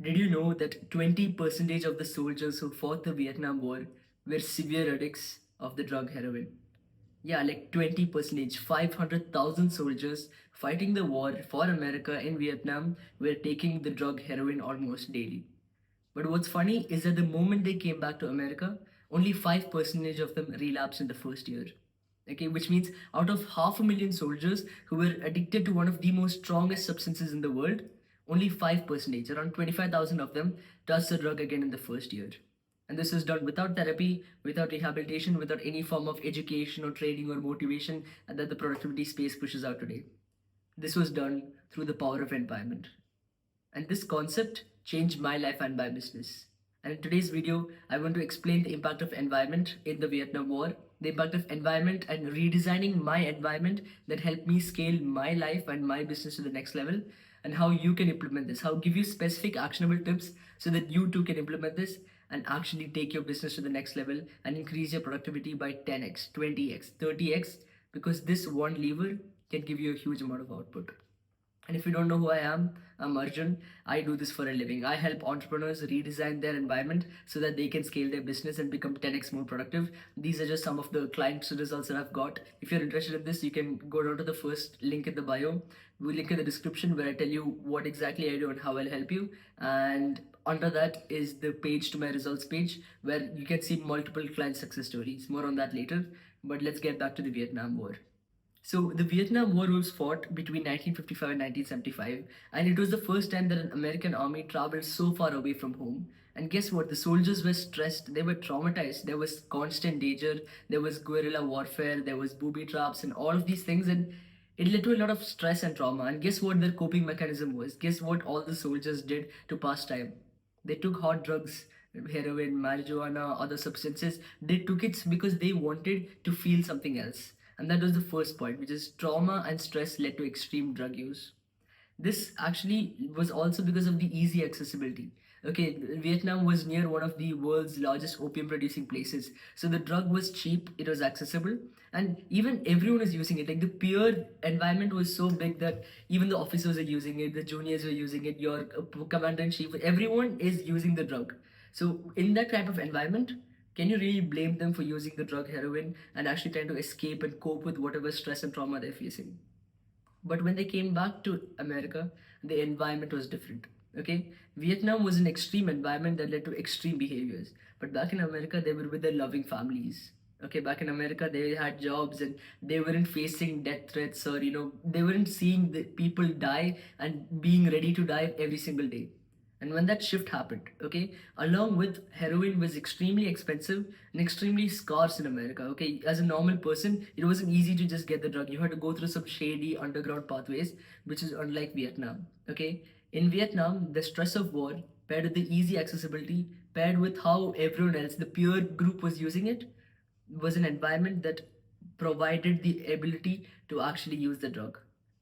Did you know that 20% of the soldiers who fought the Vietnam War were severe addicts of the drug heroin? Yeah, like 20%, 500,000 soldiers fighting the war for America in Vietnam were taking the drug heroin almost daily. But what's funny is that the moment they came back to America, only 5% of them relapsed in the first year. Okay, which means out of 500,000 soldiers who were addicted to one of the most strongest substances in the world, only 5%, around 25,000 of them, touched the drug again in the first year. And this is done without therapy, without rehabilitation, without any form of education or training or motivation that the productivity space pushes out today. This was done through the power of environment. And this concept changed my life and my business. And in today's video, I want to explain the impact of environment in the Vietnam War, the impact of environment and redesigning my environment that helped me scale my life and my business to the next level, and how you can implement this, how give you specific actionable tips so that you too can implement this and actually take your business to the next level and increase your productivity by 10x, 20x, 30x, because this one lever can give you a huge amount of output. And if you don't know who I am, I'm Arjun. I do this for a living. I help entrepreneurs redesign their environment so that they can scale their business and become 10x more productive. These are just some of the client results that I've got. If you're interested in this, you can go down to the first link in the bio. We'll link in the description where I tell you what exactly I do and how I'll help you. And under that is the page to my results page where you can see multiple client success stories. More on that later. But let's get back to the Vietnam War. So the Vietnam War was fought between 1955 and 1975, and it was the first time that an American army traveled so far away from home. And guess what? The soldiers were stressed, they were traumatized, there was constant danger, there was guerrilla warfare, there was booby traps, and all of these things, and it led to a lot of stress and trauma. And guess what their coping mechanism was? Guess what all the soldiers did to pass time? They took hard drugs, heroin, marijuana, other substances. They took it because they wanted to feel something else. And that was the first point, which is trauma and stress led to extreme drug use. This actually was also because of the easy accessibility. Okay, Vietnam was near one of the world's largest opium producing places. So the drug was cheap, it was accessible, and even everyone is using it. Like the peer environment was so big that even the officers are using it, the juniors are using it, your commander in chief, everyone is using the drug. So in that type of environment, can you really blame them for using the drug heroin and actually trying to escape and cope with whatever stress and trauma they're facing? But when they came back to America, the environment was different. Okay, Vietnam was an extreme environment that led to extreme behaviors. But back in America, they were with their loving families. Okay, back in America, they had jobs and they weren't facing death threats, or they weren't seeing the people die and being ready to die every single day. And when that shift happened, okay, along with heroin was extremely expensive and extremely scarce in America. Okay, as a normal person, it wasn't easy to just get the drug. You had to go through some shady underground pathways, which is unlike Vietnam. Okay, in Vietnam, the stress of war paired with the easy accessibility, paired with how everyone else, the peer group, was using it, was an environment that provided the ability to actually use the drug.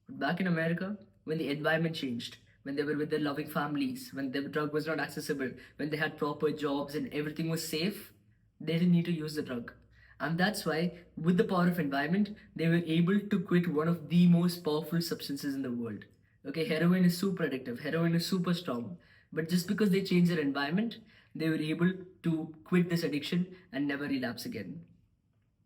But back in America, when the environment changed, when they were with their loving families, when the drug was not accessible, when they had proper jobs and everything was safe, they didn't need to use the drug. And that's why, with the power of environment, they were able to quit one of the most powerful substances in the world. Okay, heroin is super addictive, heroin is super strong. But just because they changed their environment, they were able to quit this addiction and never relapse again.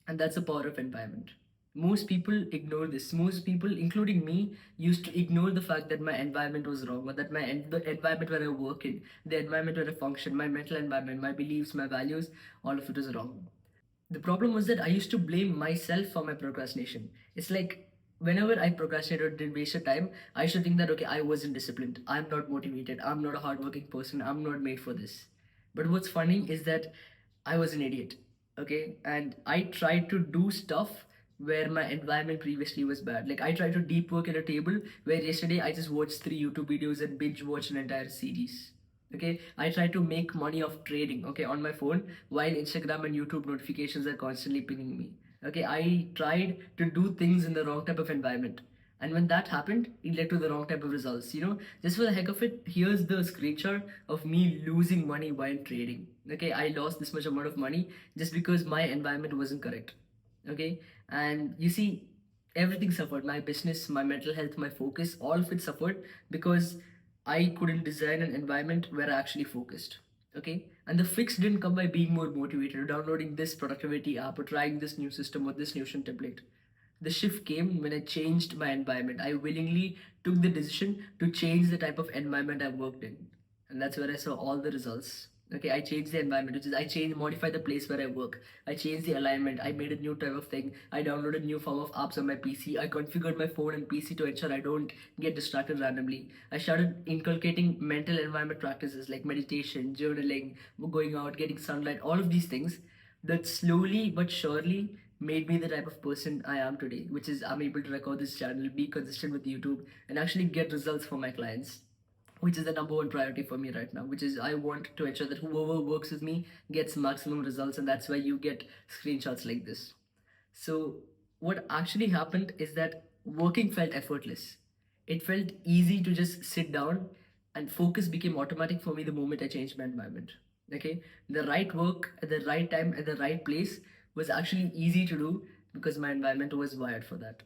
And that's the power of environment. Most people ignore this. Most people, including me, used to ignore the fact that my environment was wrong, or that the environment where I work in, the environment where I function, my mental environment, my beliefs, my values, all of it was wrong. The problem was that I used to blame myself for my procrastination. It's like whenever I procrastinated or did waste of time, I used to think that okay, I wasn't disciplined, I'm not motivated, I'm not a hardworking person, I'm not made for this. But what's funny is that I was an idiot. Okay, and I tried to do stuff where my environment previously was bad. Like I tried to deep work at a table where yesterday I just watched 3 YouTube videos and binge watched an entire series. Okay, I try to make money off trading, okay, on my phone while Instagram and YouTube notifications are constantly pinging me. Okay, I tried to do things in the wrong type of environment, and when that happened, it led to the wrong type of results. Just for the heck of it, here's the screenshot of me losing money while trading. Okay, I lost this much amount of money just because my environment wasn't correct. Okay, and you see, everything suffered. My business, my mental health, my focus, all of it suffered because I couldn't design an environment where I actually focused. Okay. And the fix didn't come by being more motivated or downloading this productivity app or trying this new system or this Notion template. The shift came when I changed my environment. I willingly took the decision to change the type of environment I worked in. And that's where I saw all the results. Okay, I changed the environment, which is I changed, modified the place where I work. I changed the alignment. I made a new type of thing. I downloaded new form of apps on my PC. I configured my phone and PC to ensure I don't get distracted randomly. I started inculcating mental environment practices like meditation, journaling, going out, getting sunlight, all of these things that slowly but surely made me the type of person I am today, which is I'm able to record this channel, be consistent with YouTube, and actually get results for my clients, which is the number one priority for me right now, which is I want to ensure that whoever works with me gets maximum results, and that's why you get screenshots like this. So, what actually happened is that working felt effortless. It felt easy to just sit down, and focus became automatic for me the moment I changed my environment. Okay, the right work at the right time at the right place was actually easy to do because my environment was wired for that.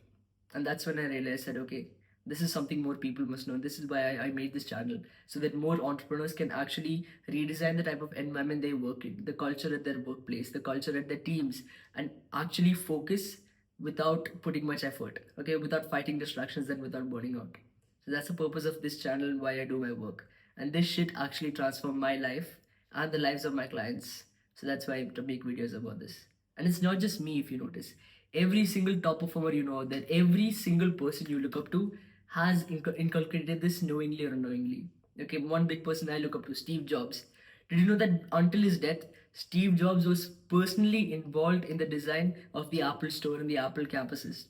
And that's when I realized that, okay, this is something more people must know. This is why I made this channel, so that more entrepreneurs can actually redesign the type of environment they work in, the culture at their workplace, the culture at their teams, and actually focus without putting much effort, okay, without fighting distractions and without burning out. So that's the purpose of this channel and why I do my work. And this shit actually transformed my life and the lives of my clients. So that's why I make videos about this. And it's not just me, if you notice. Every single top performer you know, that every single person you look up to has inculcated this knowingly or unknowingly. Okay, one big person I look up to, Steve Jobs. Did you know that until his death, Steve Jobs was personally involved in the design of the Apple Store and the Apple campuses?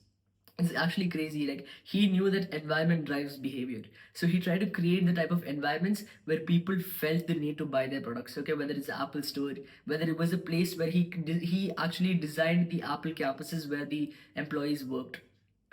It's actually crazy. Like, he knew that environment drives behavior, so he tried to create the type of environments where people felt the need to buy their products. Okay, whether it's the Apple Store, whether it was a place where he actually designed the Apple campuses where the employees worked.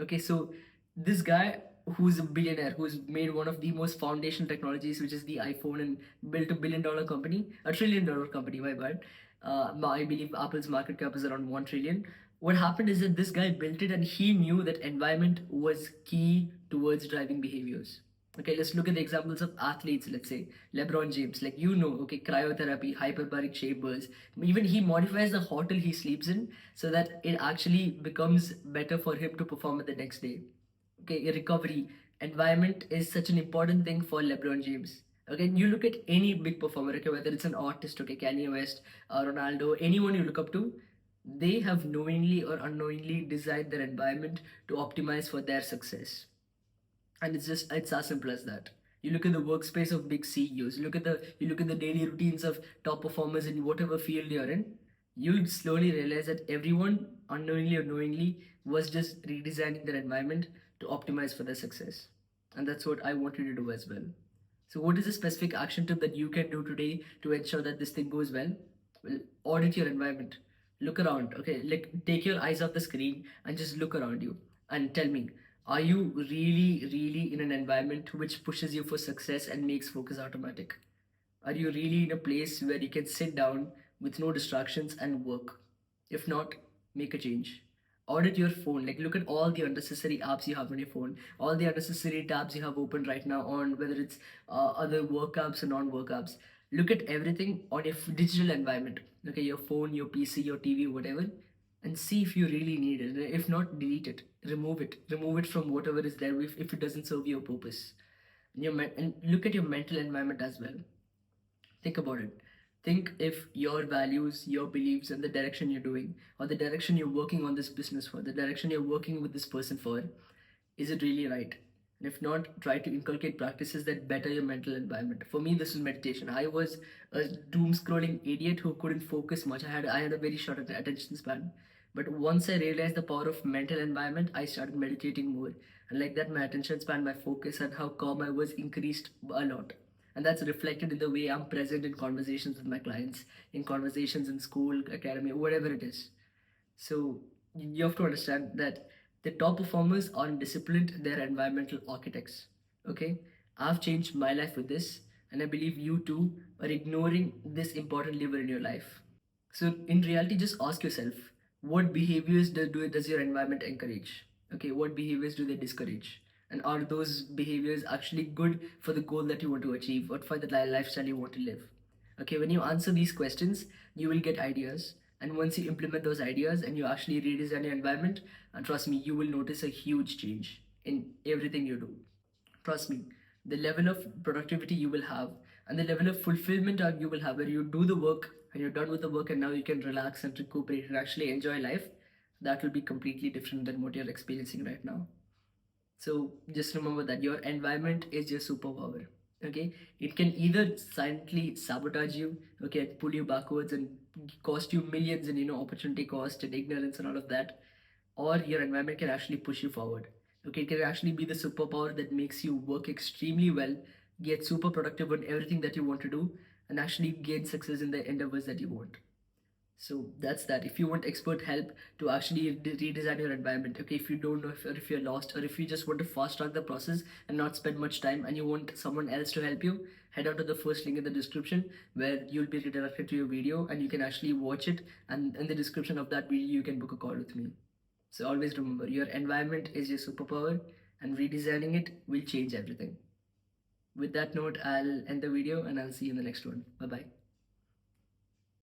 Okay, so this guy, who's a billionaire, who's made one of the most foundational technologies, which is the iPhone, and built a $1 billion company, a $1 trillion company, my bad. I believe Apple's market cap is around 1 trillion. What happened is that this guy built it and he knew that environment was key towards driving behaviors. Okay, let's look at the examples of athletes. Let's say LeBron James, like, okay, cryotherapy, hyperbaric chambers. Even he modifies the hotel he sleeps in so that it actually becomes better for him to perform it the next day. Okay, recovery, environment is such an important thing for LeBron James. Okay, you look at any big performer, okay, whether it's an artist, okay, Kanye West, Ronaldo, anyone you look up to, they have knowingly or unknowingly designed their environment to optimize for their success. And it's as simple as that. You look at the workspace of big CEOs, you look at the daily routines of top performers in whatever field you're in, you'll slowly realize that everyone, unknowingly or knowingly, was just redesigning their environment to optimize for their success. And that's what I want you to do as well. So, what is a specific action tip that you can do today to ensure that this thing goes well? Well, audit your environment. Look around. Okay, like, take your eyes off the screen and just look around you and tell me, are you really, really in an environment which pushes you for success and makes focus automatic? Are you really in a place where you can sit down with no distractions and work? If not, make a change. Audit your phone. Like, look at all the unnecessary apps you have on your phone, all the unnecessary tabs you have open right now on whether it's other work apps or non-work apps. Look at everything on your digital environment. Okay, your phone, your PC, your TV, whatever, and see if you really need it. If not, delete it, remove it from whatever is there if it doesn't serve your purpose. And look at your mental environment as well. Think about it. Think if your values, your beliefs, and the direction you're doing, or the direction you're working on this business for, the direction you're working with this person for, is it really right? And if not, try to inculcate practices that better your mental environment. For me, this is meditation. I was a doom scrolling idiot who couldn't focus much. I had a very short attention span. But once I realized the power of mental environment, I started meditating more. And like that, my attention span, my focus, and how calm I was increased a lot. And that's reflected in the way I'm present in conversations with my clients, in conversations in school, academy, whatever it is. So you have to understand that the top performers aren't disciplined, they're environmental architects. Okay? I've changed my life with this, and I believe you too are ignoring this important lever in your life. So in reality, just ask yourself, what behaviors does your environment encourage? Okay, what behaviors do they discourage? And are those behaviors actually good for the goal that you want to achieve or for the lifestyle you want to live? Okay, when you answer these questions, you will get ideas. And once you implement those ideas and you actually redesign your environment, and trust me, you will notice a huge change in everything you do. Trust me, the level of productivity you will have and the level of fulfillment you will have where you do the work and you're done with the work and now you can relax and recuperate and actually enjoy life, that will be completely different than what you're experiencing right now. So just remember that your environment is your superpower. Okay, it can either silently sabotage you, okay, and pull you backwards and cost you millions in opportunity cost and ignorance and all of that, or your environment can actually push you forward. Okay, it can actually be the superpower that makes you work extremely well, get super productive on everything that you want to do, and actually gain success in the endeavors that you want. So that's that. If you want expert help to actually redesign your environment, okay, if you don't know if you're lost or if you just want to fast track the process and not spend much time and you want someone else to help you, head out to the first link in the description where you'll be redirected to your video and you can actually watch it. And in the description of that video, you can book a call with me. So always remember, your environment is your superpower and redesigning it will change everything. With that note, I'll end the video and I'll see you in the next one. Bye bye.